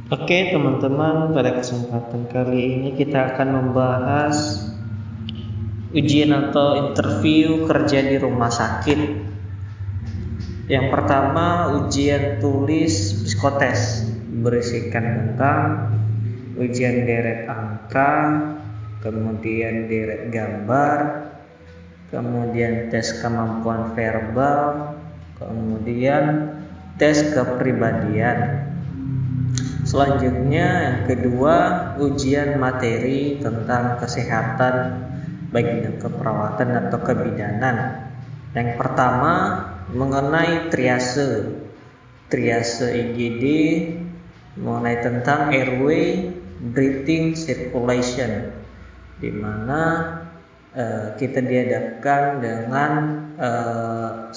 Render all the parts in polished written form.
Oke teman-teman, pada kesempatan kali ini kita akan membahas ujian atau interview kerja di rumah sakit. Yang pertama, ujian tulis psikotes berisikan tentang ujian deret angka, kemudian deret gambar, kemudian tes kemampuan verbal, kemudian tes kepribadian. Selanjutnya yang kedua, ujian materi tentang kesehatan baik keperawatan atau kebidanan. Yang pertama mengenai triase IGD, mengenai tentang airway, breathing, circulation, di mana kita dihadapkan dengan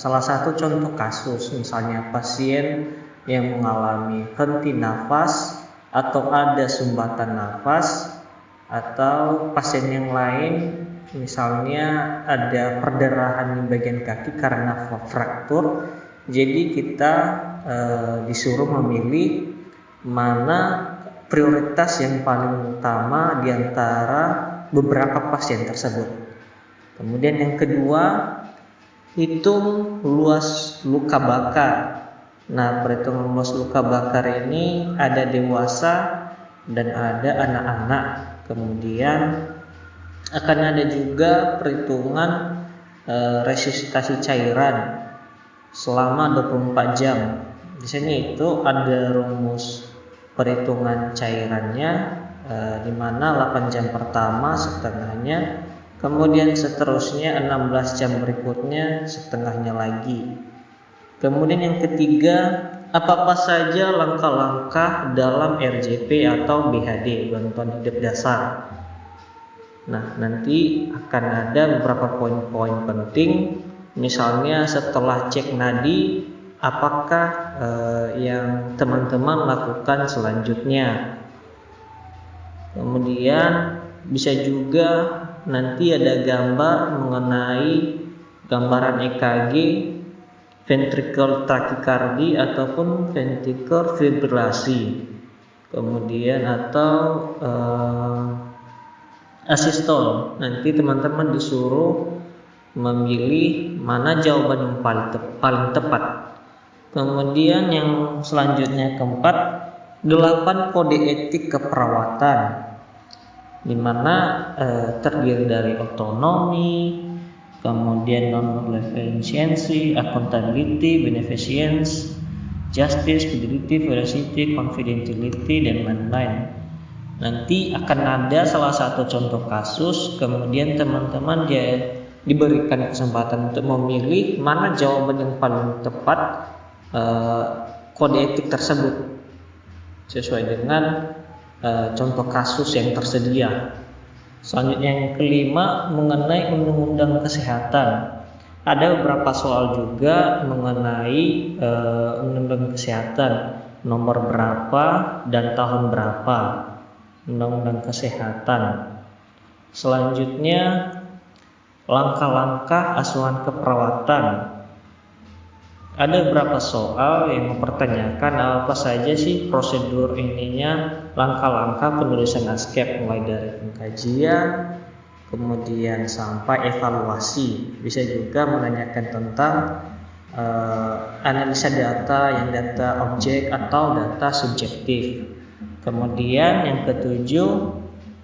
salah satu contoh kasus, misalnya pasien yang mengalami henti nafas atau ada sumbatan nafas, atau pasien yang lain misalnya ada perdarahan di bagian kaki karena fraktur. Jadi kita disuruh memilih mana prioritas yang paling utama di antara beberapa pasien tersebut. Kemudian yang kedua, hitung luas luka bakar. Nah, perhitungan luas luka bakar ini ada dewasa dan ada anak-anak. Kemudian akan ada juga perhitungan resusitasi cairan selama 24 jam. Di sini itu ada rumus perhitungan cairannya, di mana 8 jam pertama setengahnya, kemudian seterusnya 16 jam berikutnya setengahnya lagi. Kemudian yang ketiga, apa saja langkah-langkah dalam RJP atau BHD, bantuan hidup dasar. Nah, nanti akan ada beberapa poin-poin penting, misalnya setelah cek nadi, apakah yang teman-teman lakukan selanjutnya. Kemudian bisa juga nanti ada gambar mengenai gambaran EKG, ventricular tachycardia ataupun ventricular fibrilasi, kemudian atau asistol. Nanti teman-teman disuruh memilih mana jawaban yang paling tepat. Kemudian yang selanjutnya keempat, 8 kode etik keperawatan, di mana terdiri dari otonomi, kemudian non-malevolence, accountability, beneficence, justice, fidelity, veracity, confidentiality, dan lain-lain. Nanti akan ada salah satu contoh kasus, kemudian teman-teman diberikan kesempatan untuk memilih mana jawaban yang paling tepat kode etik tersebut sesuai dengan contoh kasus yang tersedia. Selanjutnya yang kelima, mengenai undang-undang kesehatan. Ada beberapa soal juga mengenai undang-undang kesehatan, nomor berapa dan tahun berapa undang-undang kesehatan. Selanjutnya, langkah-langkah asuhan keperawatan. Ada beberapa soal yang mempertanyakan apa saja sih prosedur langkah-langkah penulisan ASKEP, mulai dari pengkajian kemudian sampai evaluasi. Bisa juga menanyakan tentang analisa data, yang data objek atau data subjektif. Kemudian yang ketujuh,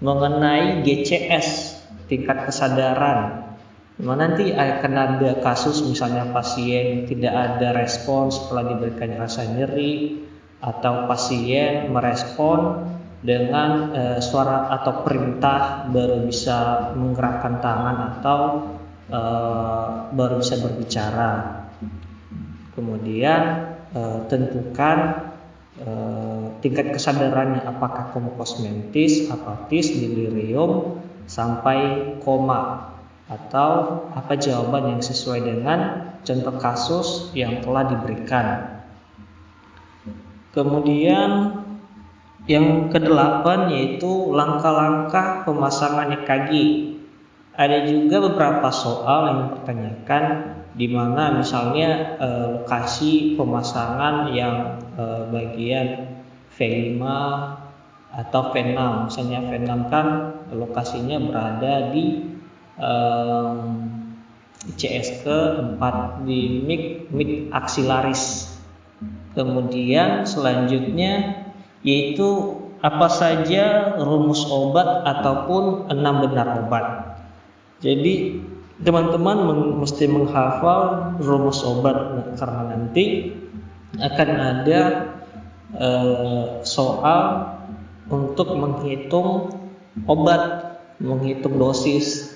mengenai GCS, tingkat kesadaran. Nanti akan ada kasus misalnya pasien tidak ada respon setelah diberikan rasa nyeri, atau pasien merespon dengan suara atau perintah baru bisa menggerakkan tangan atau baru bisa berbicara. Kemudian tentukan tingkat kesadarannya, apakah komposmentis, apatis, delirium, sampai koma, atau apa jawaban yang sesuai dengan contoh kasus yang telah diberikan. Kemudian yang kedelapan yaitu langkah-langkah pemasangan EKG. Ada juga beberapa soal yang mempertanyakan di mana misalnya lokasi pemasangan yang bagian V5 atau V6. Misalnya V6 kan lokasinya berada di ICS ke-4 di mid axillaris. Kemudian selanjutnya yaitu apa saja rumus obat ataupun 6 benar obat. Jadi teman-teman mesti menghafal rumus obat karena nanti akan ada soal untuk menghitung obat, menghitung dosis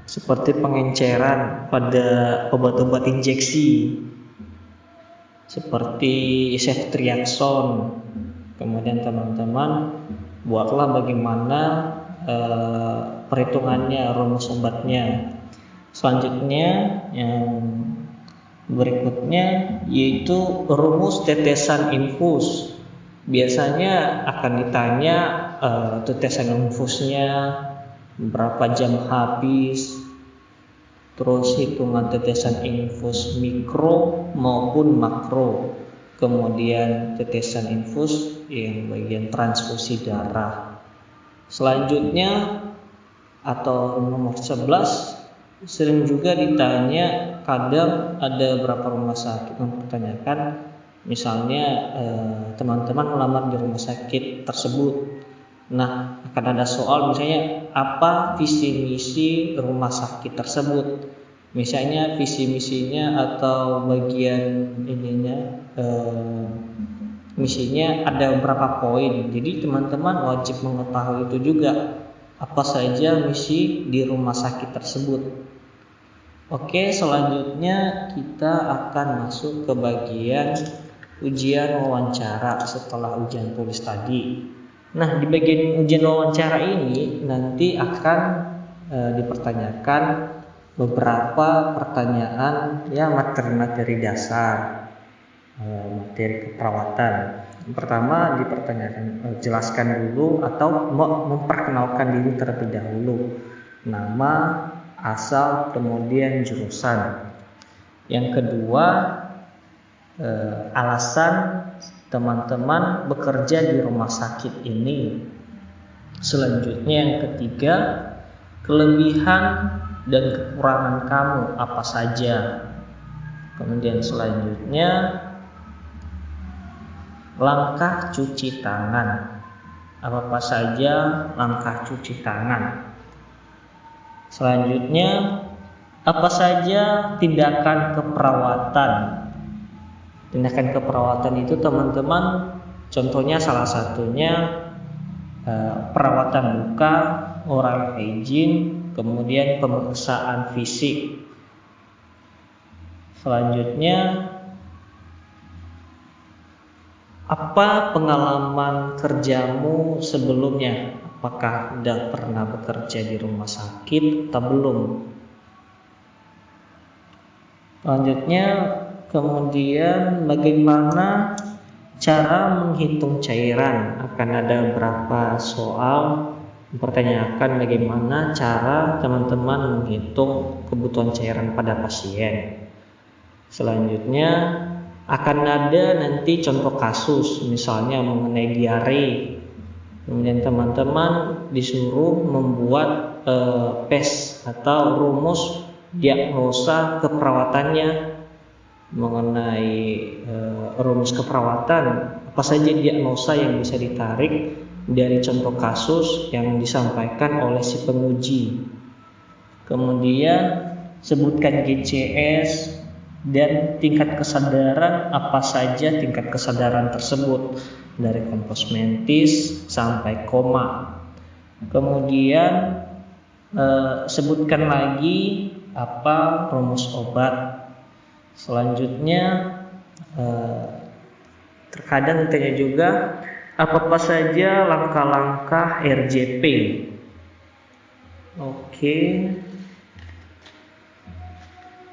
seperti pengenceran pada obat-obat injeksi seperti ceftriaxone. Kemudian teman-teman buatlah bagaimana perhitungannya, rumus obatnya. Selanjutnya yang berikutnya yaitu rumus tetesan infus. Biasanya akan ditanya tetesan infusnya berapa jam habis, terus hitungan tetesan infus mikro maupun makro, kemudian tetesan infus yang bagian transfusi darah. Selanjutnya atau nomor 11 sering juga ditanya, kadang ada beberapa rumah sakit mempertanyakan, misalnya teman-teman melamar di rumah sakit tersebut. Nah, akan ada soal misalnya apa visi misi rumah sakit tersebut. Misalnya visi misinya atau bagian ininya misinya ada beberapa poin. Jadi teman-teman wajib mengetahui itu juga, apa saja misi di rumah sakit tersebut. Oke, selanjutnya kita akan masuk ke bagian ujian wawancara setelah ujian tulis tadi. Nah, di bagian ujian wawancara ini nanti akan dipertanyakan beberapa pertanyaan ya materi-materi dasar, materi keperawatan. Yang pertama dipertanyakan, jelaskan dulu atau memperkenalkan diri terlebih dahulu, nama, asal, kemudian jurusan. Yang kedua, alasan teman-teman bekerja di rumah sakit ini. Selanjutnya yang ketiga, kelebihan dan kekurangan kamu apa saja. Kemudian selanjutnya, langkah cuci tangan. Apa saja langkah cuci tangan. Selanjutnya, apa saja tindakan keperawatan. Tindakan keperawatan itu teman-teman, contohnya salah satunya perawatan luka, oral hygiene, kemudian pemeriksaan fisik. Selanjutnya, apa pengalaman kerjamu sebelumnya? Apakah sudah pernah bekerja di rumah sakit atau belum? Selanjutnya, kemudian bagaimana cara menghitung cairan? Akan ada beberapa soal mempertanyakan bagaimana cara teman-teman menghitung kebutuhan cairan pada pasien. Selanjutnya akan ada nanti contoh kasus, misalnya mengenai diare. Kemudian teman-teman disuruh membuat PES atau rumus diagnosa keperawatannya. Mengenai rumus keperawatan, apa saja diagnosa yang bisa ditarik dari contoh kasus yang disampaikan oleh si penguji. Kemudian sebutkan GCS dan tingkat kesadaran, apa saja tingkat kesadaran tersebut dari kompos mentis sampai koma. Kemudian sebutkan lagi apa rumus obat. Selanjutnya terkadang ditanya juga apa saja langkah-langkah RJP. Oke.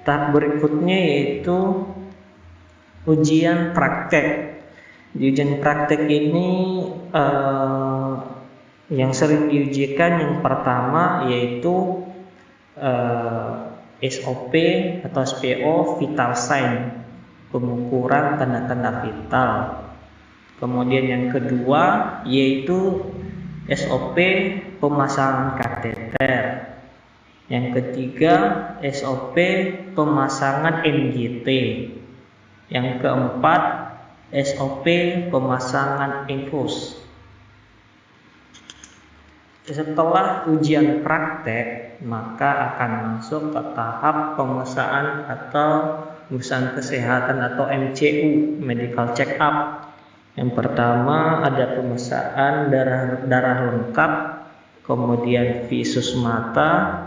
Tahap berikutnya yaitu ujian praktek. Di ujian praktek ini yang sering diujikan yang pertama yaitu SOP atau SPO, vital sign, pengukuran tanda-tanda vital. Kemudian yang kedua yaitu SOP pemasangan kateter. Yang ketiga SOP pemasangan NGT. Yang keempat SOP pemasangan infus. Setelah ujian praktek, maka akan masuk ke tahap pemeriksaan atau pemeriksaan kesehatan atau MCU, medical check up. Yang pertama ada pemeriksaan darah lengkap, kemudian visus mata,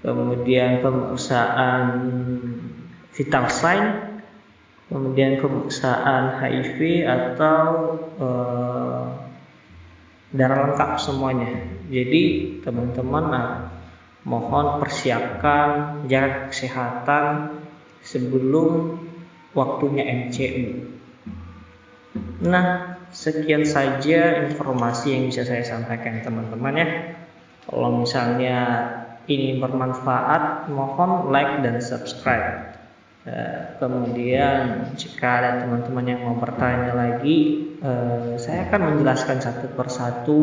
kemudian pemeriksaan vital sign, kemudian pemeriksaan HIV atau darah lengkap semuanya. Jadi teman-teman mohon persiapkan jaga kesehatan sebelum waktunya MCU. Nah, sekian saja informasi yang bisa saya sampaikan teman-teman ya. Kalau misalnya ini bermanfaat, mohon like dan subscribe. Kemudian jika ada teman-teman yang mau bertanya lagi, saya akan menjelaskan satu persatu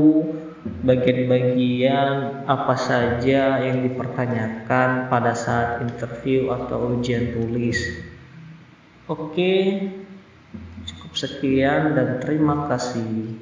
bagian-bagian apa saja yang dipertanyakan pada saat interview atau ujian tulis. Oke, cukup sekian dan terima kasih.